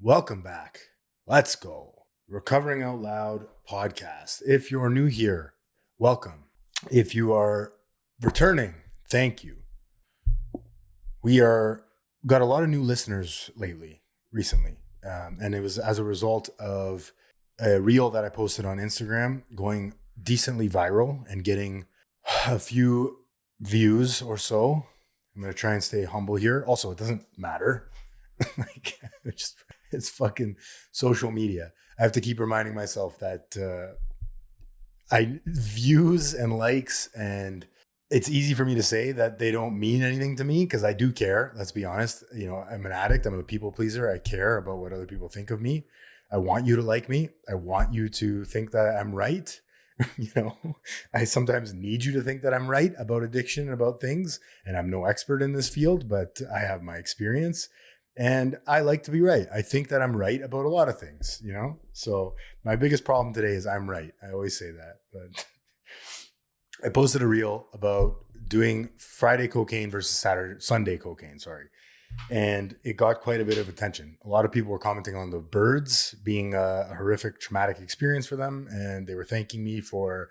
Welcome back. Let's go. Recovering Out Loud podcast. If you're new here, welcome. If you are returning, thank you. We are got a lot of new listeners recently, and it was as a result of a reel that I posted on Instagram going decently viral and getting a few views or so. I'm going to try and stay humble here. Also, it doesn't matter. Like, it's fucking social media. I have to keep reminding myself that I views and likes, and it's easy for me to say that they don't mean anything to me because I do care. Let's be honest. You know, I'm an addict. I'm a people pleaser. I care about what other people think of me. I want you to like me. I want you to think that I'm right. You know, I sometimes need you to think that I'm right about addiction and about things. And I'm no expert in this field, but I have my experience. And I like to be right. I think that I'm right about a lot of things, you know? So my biggest problem today is I'm right. I always say that. But I posted a reel about doing Friday cocaine versus Sunday cocaine, and it got quite a bit of attention. A lot of people were commenting on the birds being a horrific, traumatic experience for them, and they were thanking me for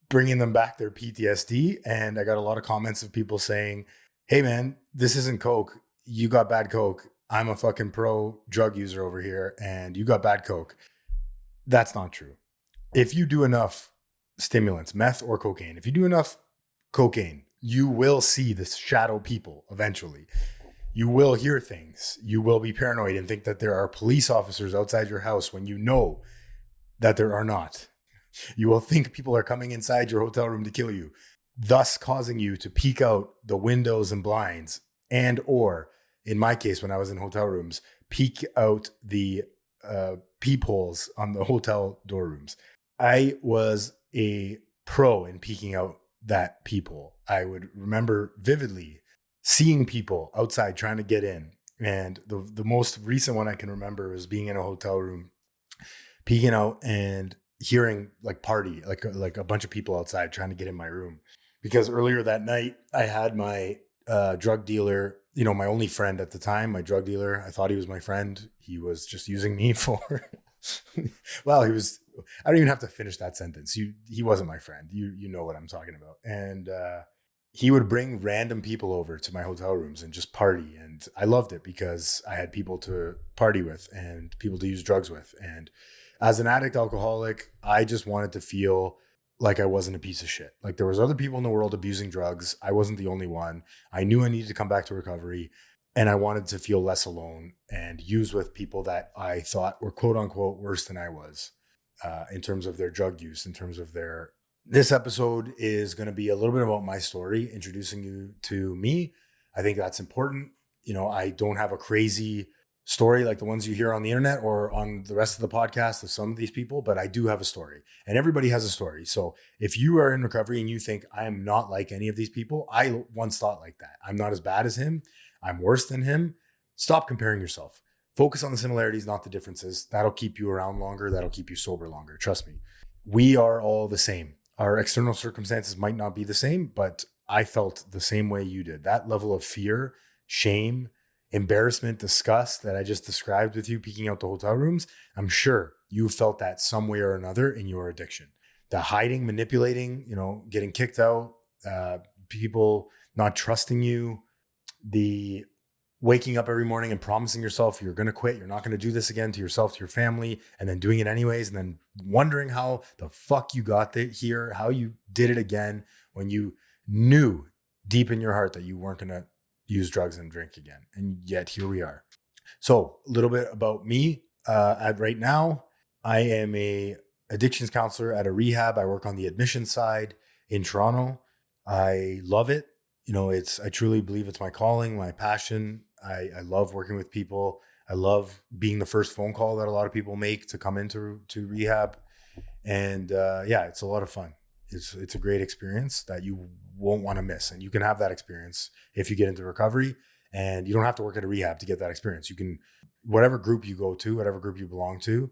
bringing them back their PTSD. And I got a lot of comments of people saying, hey man, this isn't coke. You got bad coke. I'm a fucking pro drug user over here, and you got bad coke. That's not true. If you do enough stimulants, meth or cocaine, if you do enough cocaine, you will see the shadow people eventually. You will hear things. You will be paranoid and think that there are police officers outside your house when you know that there are not. You will think people are coming inside your hotel room to kill you, thus causing you to peek out the windows and blinds, and or in my case, when I was in hotel rooms, peek out the peepholes on the hotel door rooms. I was a pro in peeking out that peephole. I would remember vividly seeing people outside trying to get in. And the most recent one I can remember was being in a hotel room, peeking out and hearing like a bunch of people outside trying to get in my room. Because earlier that night, I had my drug dealer, you know, my only friend at the time, my drug dealer. I thought he was my friend. He was just using me for, well, I don't even have to finish that sentence. He wasn't my friend. You know what I'm talking about. And he would bring random people over to my hotel rooms and just party. And I loved it because I had people to party with and people to use drugs with. And as an addict alcoholic, I just wanted to feel like I wasn't a piece of shit. Like there was other people in the world abusing drugs. I wasn't the only one. I knew I needed to come back to recovery, and I wanted to feel less alone and use with people that I thought were quote unquote worse than I was in terms of their drug use, in terms of their. This episode is going to be a little bit about my story, introducing you to me. I think that's important. You know, I don't have a crazy story like the ones you hear on the internet or on the rest of the podcast of some of these people, but I do have a story, and everybody has a story. So if you are in recovery and you think I am not like any of these people, I once thought like that. I'm not as bad as him. I'm worse than him. Stop comparing yourself. Focus on the similarities, not the differences. That'll keep you around longer. That'll keep you sober longer. Trust me. We are all the same. Our external circumstances might not be the same, but I felt the same way you did. That level of fear, shame, embarrassment, disgust that I just described with you peeking out the hotel rooms, I'm sure you felt that some way or another in your addiction. The hiding, manipulating, you know, getting kicked out, people not trusting you, the waking up every morning and promising yourself you're going to quit, you're not going to do this again, to yourself, to your family, and then doing it anyways, and then wondering how the fuck you got here, how you did it again when you knew deep in your heart that you weren't going to use drugs and drink again. And yet here we are. So a little bit about me. Right now, I am a addictions counselor at a rehab. I work on the admission side in Toronto. I love it. You know, I truly believe it's my calling, my passion. I love working with people. I love being the first phone call that a lot of people make to come into rehab. And yeah, it's a lot of fun. It's a great experience that you won't want to miss. And you can have that experience if you get into recovery, and you don't have to work at a rehab to get that experience. You can, whatever group you go to, whatever group you belong to,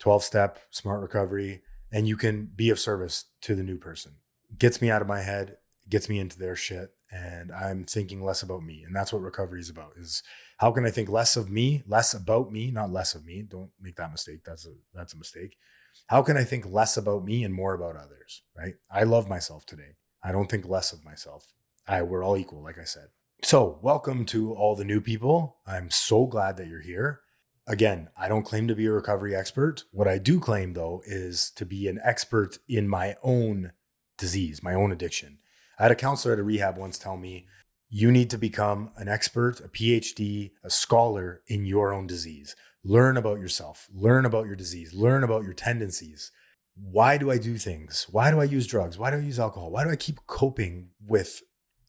12-step, smart recovery, and you can be of service to the new person. Gets me out of my head, gets me into their shit, and I'm thinking less about me. And that's what recovery is about, is How can I think less of me, less about me, not less of me? Don't make that mistake. That's a mistake. How can I think less about me and more about others, right? I love myself today. I don't think less of myself. We're all equal, like I said. So, welcome to all the new people. I'm so glad that you're here. Again, I don't claim to be a recovery expert. What I do claim, though, is to be an expert in my own disease, my own addiction. I had a counselor at a rehab once tell me, you need to become an expert, a PhD, a scholar in your own disease. Learn about yourself, learn about your disease, learn about your tendencies. Why do I do things? Why do I use drugs? Why do I use alcohol? Why do I keep coping with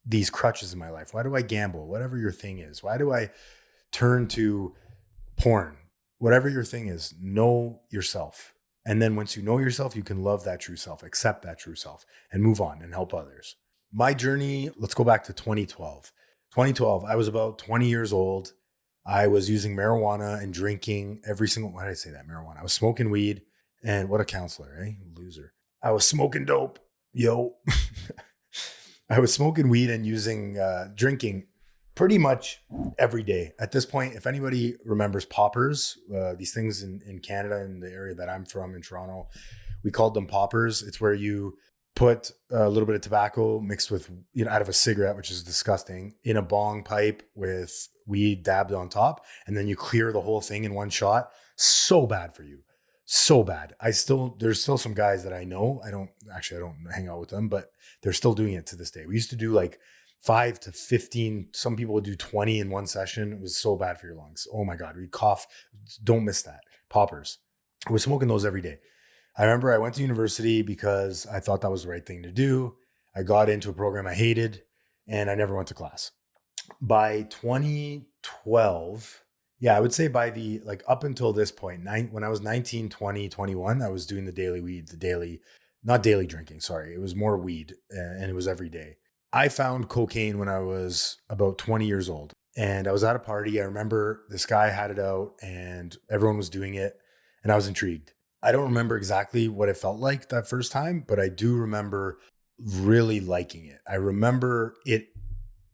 these crutches in my life? Why do I gamble? Whatever your thing is. Why do I turn to porn? Whatever your thing is, know yourself. And then once you know yourself, you can love that true self, accept that true self, and move on and help others. My journey, let's go back to 2012. 2012, I was about 20 years old. I was using marijuana and drinking every single, why did I say that? Marijuana. I was smoking weed, and what a counselor, eh? Loser. I was smoking dope. Yo. I was smoking weed and drinking pretty much every day. At this point, if anybody remembers poppers, these things in Canada, in the area that I'm from, in Toronto, we called them poppers. It's where you put a little bit of tobacco mixed with, out of a cigarette, which is disgusting, in a bong pipe with weed dabbed on top, and then you clear the whole thing in one shot. So bad for you. So bad. There's still some guys that I know. I don't hang out with them, but they're still doing it to this day. We used to do like 5 to 15. Some people would do 20 in one session. It was so bad for your lungs. Oh my God, we cough. Don't miss that. Poppers. I was smoking those every day. I remember I went to university because I thought that was the right thing to do. I got into a program I hated and I never went to class. By 2012, I would say up until this point, when I was 19, 20, 21, I was doing the daily weed, not daily drinking, sorry. It was more weed and it was every day. I found cocaine when I was about 20 years old and I was at a party. I remember this guy had it out and everyone was doing it and I was intrigued. I don't remember exactly what it felt like that first time, but I do remember really liking it. I remember it.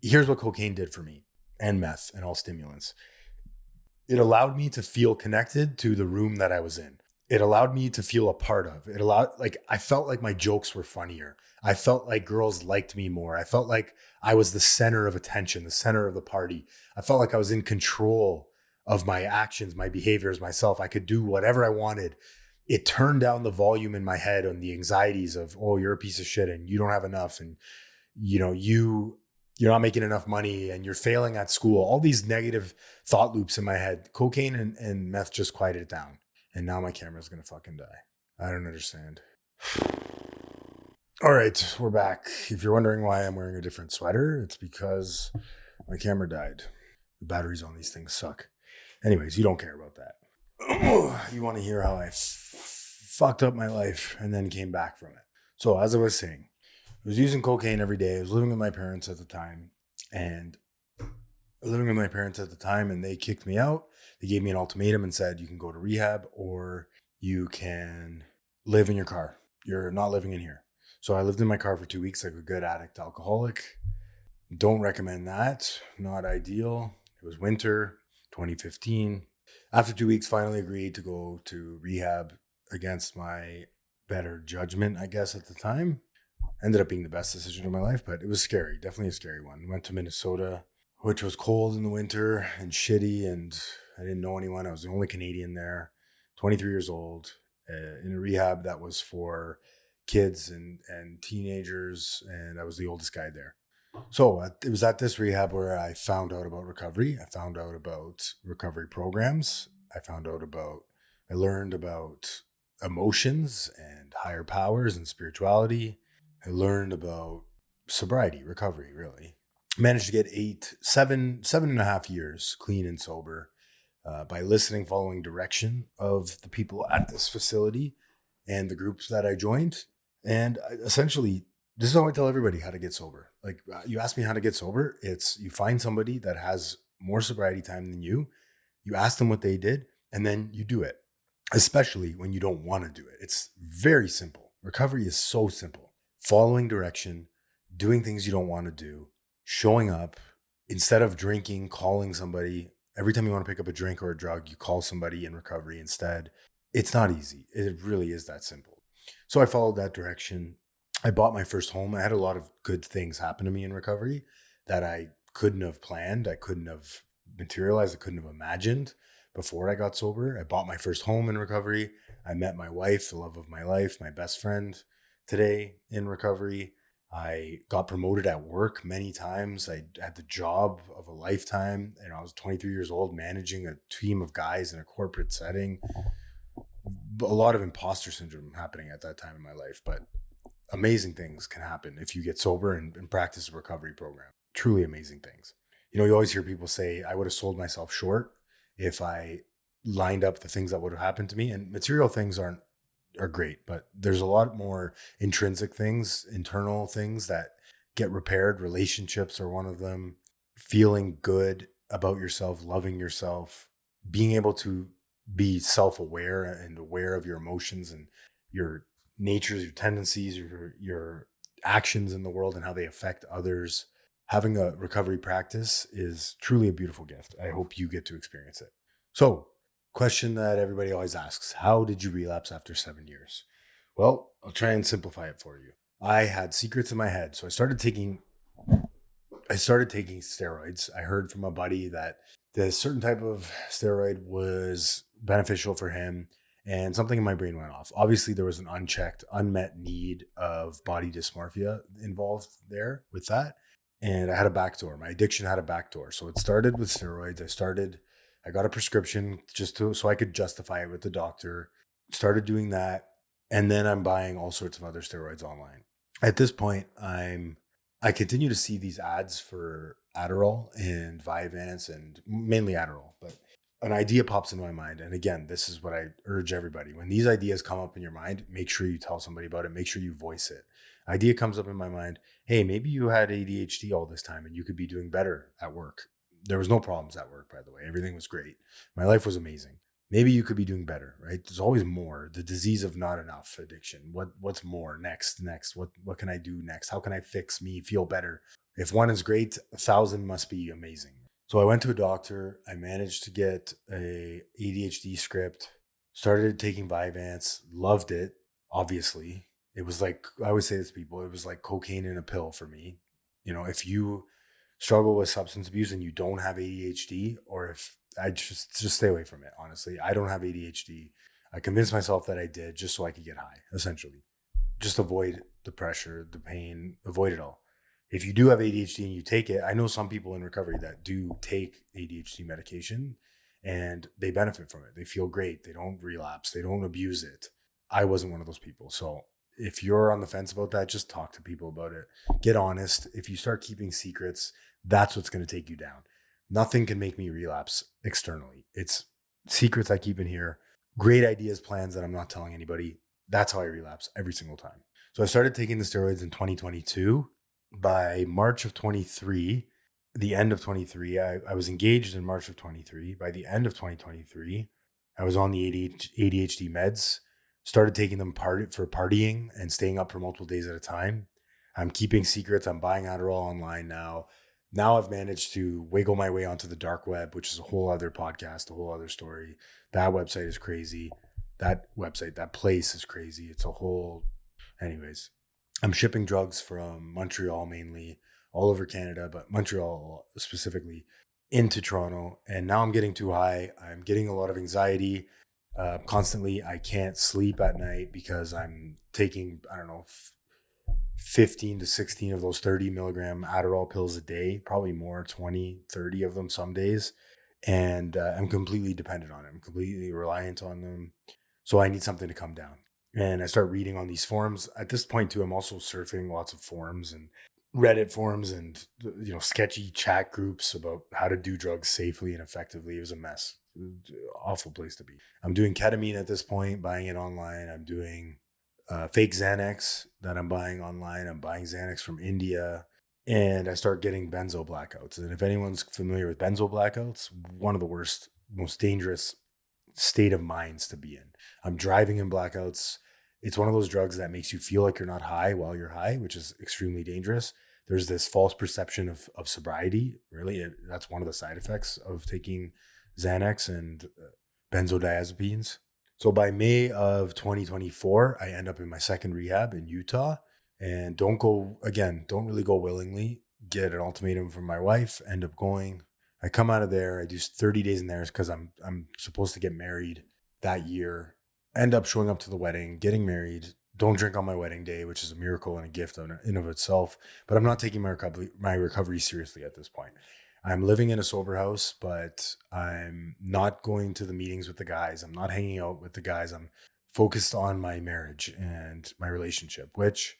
Here's what cocaine did for me, and meth and all stimulants. It allowed me to feel connected to the room that I was in. It allowed me to feel a part of. I felt like my jokes were funnier. I felt like girls liked me more. I felt like I was the center of attention, the center of the party. I felt like I was in control of my actions, my behaviors, myself. I could do whatever I wanted. It turned down the volume in my head on the anxieties of, oh, you're a piece of shit and you don't have enough. And, you're not making enough money and you're failing at school. All these negative thought loops in my head. Cocaine and meth just quieted it down. And now my camera's going to fucking die. I don't understand. All right, we're back. If you're wondering why I'm wearing a different sweater, it's because my camera died. The batteries on these things suck. Anyways, you don't care about that. You want to hear how I fucked up my life and then came back from it. So as I was saying, I was using cocaine every day. I was living with my parents at the time and they kicked me out. They gave me an ultimatum and said, you can go to rehab or you can live in your car. You're not living in here. So I lived in my car for 2 weeks like a good addict alcoholic. Don't recommend that. Not ideal. It was winter, 2015. After 2 weeks, finally agreed to go to rehab against my better judgment, I guess, at the time. Ended up being the best decision of my life, but it was scary. Definitely a scary one. Went to Minnesota, which was cold in the winter and shitty, and I didn't know anyone. I was the only Canadian there, 23 years old, in a rehab that was for kids and teenagers, and I was the oldest guy there. So it was at this rehab where I found out about recovery. I found out about recovery programs. I learned about emotions and higher powers and spirituality. I learned about sobriety, recovery, really. Managed to get 7.5 years clean and sober by listening, following direction of the people at this facility and the groups that I joined. And essentially, this is how I tell everybody how to get sober. Like, you ask me how to get sober, it's you find somebody that has more sobriety time than you ask them what they did, and then you do it, especially when you don't want to do it. It's very simple. Recovery is so simple. Following direction, doing things you don't want to do, showing up, instead of drinking, calling somebody every time you want to pick up a drink or a drug, you call somebody in recovery instead. It's not easy. It really is that simple. So I followed that direction. I bought my first home. I had a lot of good things happen to me in recovery that I couldn't have planned. I couldn't have materialized. I couldn't have imagined before I got sober. I bought my first home in recovery. I met my wife, the love of my life, my best friend today in recovery. I got promoted at work many times. I had the job of a lifetime. And I was 23 years old, managing a team of guys in a corporate setting. A lot of imposter syndrome happening at that time in my life, but amazing things can happen if you get sober and practice a recovery program. Truly amazing things. You always hear people say, I would have sold myself short if I lined up the things that would have happened to me. And material things are great, but there's a lot more intrinsic things, internal things that get repaired. Relationships are one of them. Feeling good about yourself, loving yourself, being able to be self-aware and aware of your emotions and your natures, your tendencies, your actions in the world and how they affect others. Having a recovery practice is truly a beautiful gift. I hope you get to experience it. So, question that everybody always asks, how did you relapse after 7 years? Well, I'll try and simplify it for you. I had secrets in my head, so I started taking steroids. I heard from a buddy that the certain type of steroid was beneficial for him, and something in my brain went off. Obviously, there was an unchecked, unmet need of body dysmorphia involved there with that. And I had a backdoor. My addiction had a backdoor. So it started with steroids. I got a prescription so I could justify it with the doctor. Started doing that. And then I'm buying all sorts of other steroids online. At this point, I continue to see these ads for Adderall and Vyvanse and mainly Adderall, but an idea pops into my mind. And again, this is what I urge everybody. When these ideas come up in your mind, make sure you tell somebody about it. Make sure you voice it. Idea comes up in my mind. Hey, maybe you had ADHD all this time and you could be doing better at work. There was no problems at work, by the way. Everything was great. My life was amazing. Maybe you could be doing better, right? There's always more. The disease of not enough addiction. What's more next? What can I do next? How can I fix me, feel better? If one is great, 1,000 must be amazing. So I went to a doctor. I managed to get a ADHD script, started taking Vyvanse, loved it, obviously. It was like, I always say this to people, it was like cocaine in a pill for me. If you struggle with substance abuse and you don't have ADHD, or if I just stay away from it, honestly. I don't have ADHD. I convinced myself that I did just so I could get high, essentially. Just avoid the pressure, the pain, avoid it all. If you do have ADHD and you take it, I know some people in recovery that do take ADHD medication and they benefit from it. They feel great. They don't relapse. They don't abuse it. I wasn't one of those people. So if you're on the fence about that, just talk to people about it. Get honest. If you start keeping secrets, that's what's going to take you down. Nothing can make me relapse externally. It's secrets I keep in here, great ideas, plans that I'm not telling anybody. That's how I relapse every single time. So I started taking the steroids in 2022. By March of 23, the end of 23, I was engaged in March of 23. By the end of 2023, I was on the ADHD meds, started taking them for partying and staying up for multiple days at a time. I'm keeping secrets. I'm buying Adderall online now. Now I've managed to wiggle my way onto the dark web, which is a whole other podcast, a whole other story. That website is crazy. That place is crazy. It's a whole, anyways. I'm shipping drugs from Montreal mainly, all over Canada, but Montreal specifically, into Toronto. And now I'm getting too high. I'm getting a lot of anxiety constantly. I can't sleep at night because I'm taking, 15 to 16 of those 30 milligram Adderall pills a day, probably more, 20, 30 of them some days. And I'm completely dependent on it. I'm completely reliant on them. So I need something to come down. And I start reading on these forums. At this point, too, I'm also surfing lots of forums and Reddit forums and sketchy chat groups about how to do drugs safely and effectively. It was a mess. It was an awful place to be. I'm doing ketamine at this point, buying it online. I'm doing fake Xanax that I'm buying online. I'm buying Xanax from India. And I start getting benzo blackouts. And if anyone's familiar with benzo blackouts, one of the worst, most dangerous state of minds to be in. I'm driving in blackouts. It's one of those drugs that makes you feel like you're not high while you're high, which is extremely dangerous. there's this false perception of sobriety. Really, that's one of the side effects of taking Xanax and benzodiazepines. So by May of 2024, I end up in my second rehab in Utah, and don't really go willingly. Get an ultimatum from my wife, end up going. I come out of there, I do 30 days in there because I'm supposed to get married that year. End up showing up to the wedding, getting married. Don't drink on my wedding day, which is a miracle and a gift in of itself. But I'm not taking my recovery seriously at this point. I'm living in a sober house, but I'm not going to the meetings with the guys. I'm not hanging out with the guys. I'm focused on my marriage and my relationship, which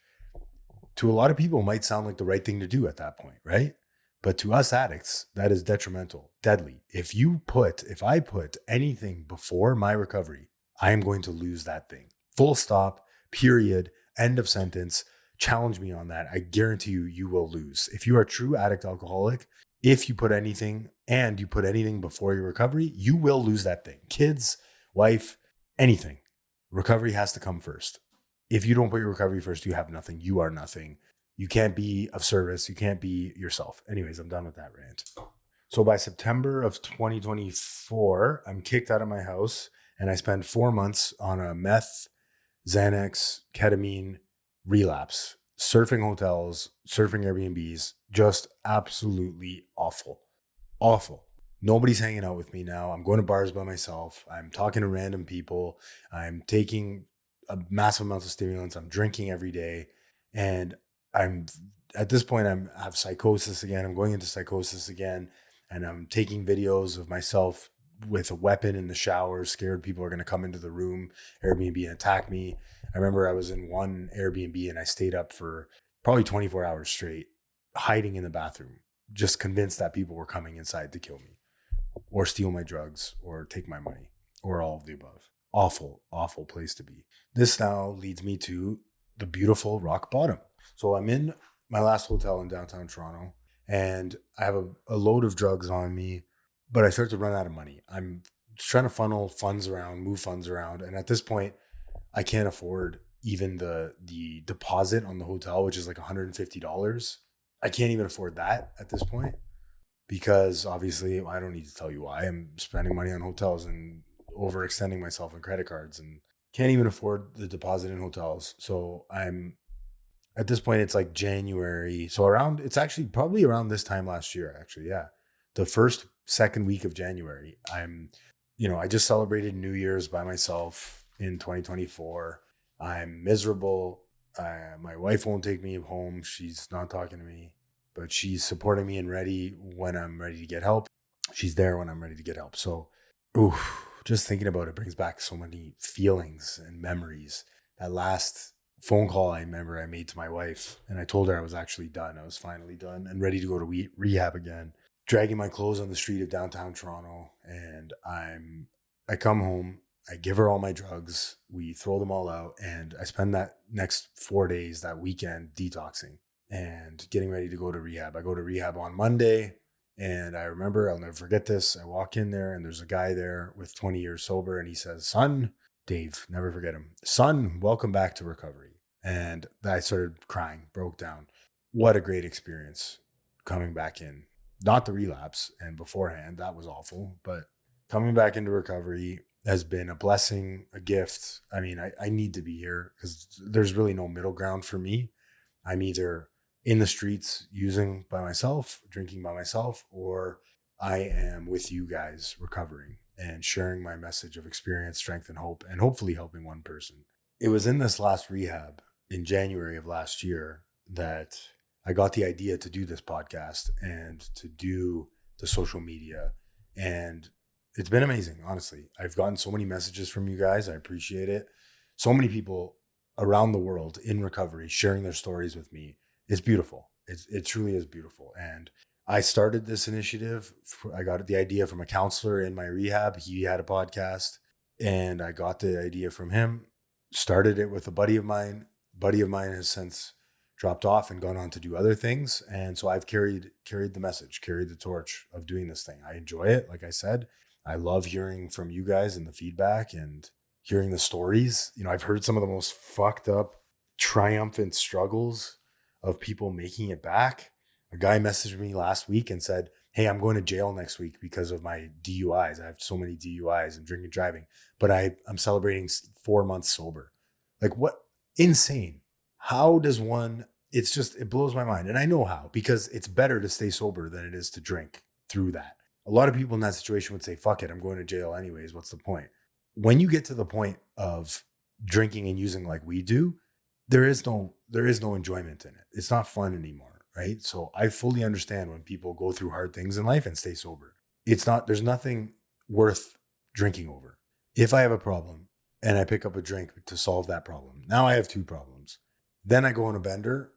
to a lot of people might sound like the right thing to do at that point, right? But to us addicts, that is detrimental, deadly. If I put anything before my recovery, I am going to lose that thing. Full stop, period, end of sentence. Challenge me on that. I guarantee you will lose. If you are a true addict alcoholic, if you put anything before your recovery, you will lose that thing. Kids, wife, anything. Recovery has to come first. If you don't put your recovery first, you have nothing. You are nothing. You can't be of service. You can't be yourself. Anyways, I'm done with that rant. So by September of 2024, I'm kicked out of my house and I spend 4 months on a meth, Xanax, ketamine, relapse, surfing hotels, surfing Airbnbs, just absolutely awful. Awful. Nobody's hanging out with me now. I'm going to bars by myself. I'm talking to random people. I'm taking a massive amounts of stimulants. I'm drinking every day. And I'm at this point, I have psychosis again. I'm going into psychosis again. And I'm taking videos of myself with a weapon in the shower, scared people are going to come into the room, Airbnb, and attack me. I remember I was in one Airbnb and I stayed up for probably 24 hours straight, hiding in the bathroom, just convinced that people were coming inside to kill me or steal my drugs or take my money or all of the above. Awful, awful place to be. This now leads me to the beautiful rock bottom. So I'm in my last hotel in downtown Toronto and I have a load of drugs on me, but I start to run out of money. I'm trying to move funds around. And at this point, I can't afford even the deposit on the hotel, which is like $150. I can't even afford that at this point because obviously I don't need to tell you why. I'm spending money on hotels and overextending myself on credit cards and can't even afford the deposit in hotels. So I'm at this point, it's like January. So it's actually probably around this time last year, actually. Yeah. The second week of January, I just celebrated New Year's by myself in 2024. I'm miserable. My wife won't take me home. She's not talking to me, but she's supporting me and ready when I'm ready to get help. She's there when I'm ready to get help. So, just thinking about it brings back so many feelings and memories. That last phone call I remember I made to my wife and I told her I was actually done. I was finally done and ready to go to rehab again. Dragging my clothes on the street of downtown Toronto, and I come home, I give her all my drugs, we throw them all out, and I spend that next 4 days, that weekend, detoxing and getting ready to go to rehab. I go to rehab on Monday, and I remember, I'll never forget this. I walk in there and there's a guy there with 20 years sober, and he says, "Son," Dave, never forget him, "Son, welcome back to recovery." And I started crying, broke down. What a great experience coming back in. Not the relapse, and beforehand, that was awful, but coming back into recovery has been a blessing, a gift. I mean, I need to be here because there's really no middle ground for me. I'm either in the streets using by myself, drinking by myself, or I am with you guys recovering and sharing my message of experience, strength, and hope, and hopefully helping one person. It was in this last rehab in January of last year that I got the idea to do this podcast and to do the social media. And it's been amazing, honestly. I've gotten so many messages from you guys. I appreciate it. So many people around the world in recovery sharing their stories with me. It's beautiful. It truly is beautiful. And I started this initiative. I got the idea from a counselor in my rehab. He had a podcast and I got the idea from him, started it with a buddy of mine. Buddy of mine has since dropped off and gone on to do other things. And so I've carried the message, carried the torch of doing this thing. I enjoy it. Like I said, I love hearing from you guys and the feedback and hearing the stories. I've heard some of the most fucked up, triumphant struggles of people making it back. A guy messaged me last week and said, "Hey, I'm going to jail next week because of my DUIs. I have so many DUIs and drinking and driving, but I'm celebrating 4 months sober." Like, what? Insane. How does one, it blows my mind. And I know how, because it's better to stay sober than it is to drink through that. A lot of people in that situation would say, fuck it, I'm going to jail anyways. What's the point? When you get to the point of drinking and using like we do, there is no enjoyment in it. It's not fun anymore, right? So I fully understand when people go through hard things in life and stay sober. There's nothing worth drinking over. If I have a problem and I pick up a drink to solve that problem, now I have 2 problems. Then I go on a bender,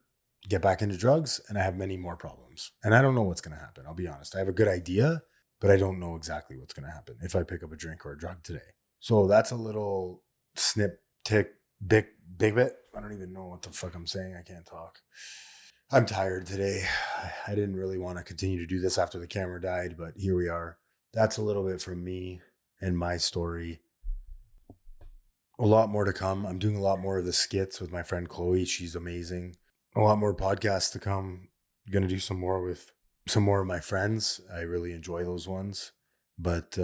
get back into drugs, and I have many more problems. And I don't know what's going to happen. I'll be honest. I have a good idea, but I don't know exactly what's going to happen if I pick up a drink or a drug today. So that's a little big bit. I don't even know what the fuck I'm saying. I can't talk. I'm tired today. I didn't really want to continue to do this after the camera died, but here we are. That's a little bit from me and my story. A lot more to come. I'm doing a lot more of the skits with my friend Chloe. She's amazing. A lot more podcasts to come. I'm going to do some more with some more of my friends. I really enjoy those ones. But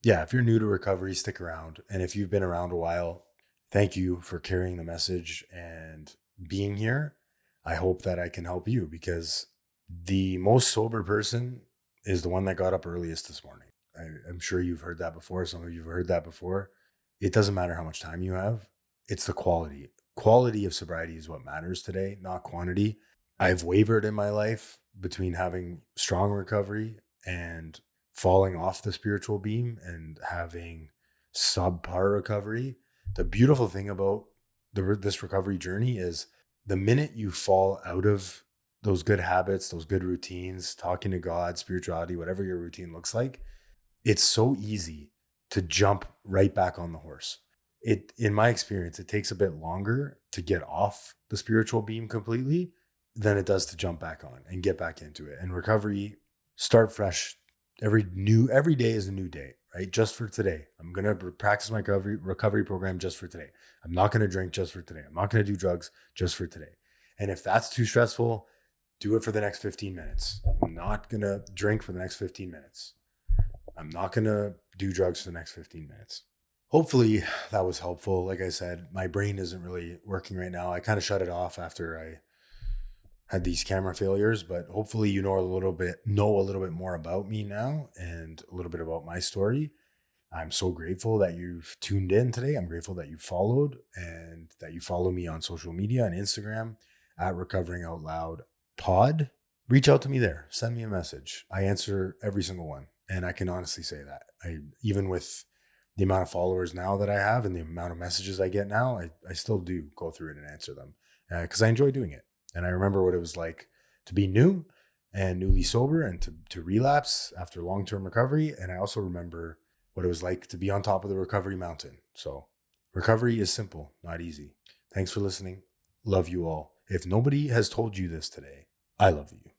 yeah, if you're new to recovery, stick around. And if you've been around a while, thank you for carrying the message and being here. I hope that I can help you, because the most sober person is the one that got up earliest this morning. I'm sure you've heard that before. Some of you have heard that before. It doesn't matter how much time you have. It's the quality. Quality of sobriety is what matters today, not quantity. I've wavered in my life between having strong recovery and falling off the spiritual beam and having subpar recovery. The beautiful thing about this recovery journey is the minute you fall out of those good habits, those good routines, talking to God, spirituality, whatever your routine looks like, it's so easy to jump right back on the horse. In my experience, it takes a bit longer to get off the spiritual beam completely than it does to jump back on and get back into it. And recovery, start fresh. Every day is a new day, right? Just for today. I'm going to practice my recovery program just for today. I'm not going to drink just for today. I'm not going to do drugs just for today. And if that's too stressful, do it for the next 15 minutes. I'm not going to drink for the next 15 minutes. I'm not going to do drugs for the next 15 minutes. Hopefully that was helpful. Like I said, my brain isn't really working right now. I kind of shut it off after I had these camera failures, but hopefully you know a little bit more about me now and a little bit about my story. I'm so grateful that you've tuned in today. I'm grateful that you followed and that you follow me on social media and Instagram at Recovering Out Loud Pod. Reach out to me there. Send me a message. I answer every single one. And I can honestly say that even with the amount of followers now that I have and the amount of messages I get now, I still do go through it and answer them because I enjoy doing it. And I remember what it was like to be new and newly sober and to relapse after long-term recovery. And I also remember what it was like to be on top of the recovery mountain. So recovery is simple, not easy. Thanks for listening. Love you all. If nobody has told you this today, I love you.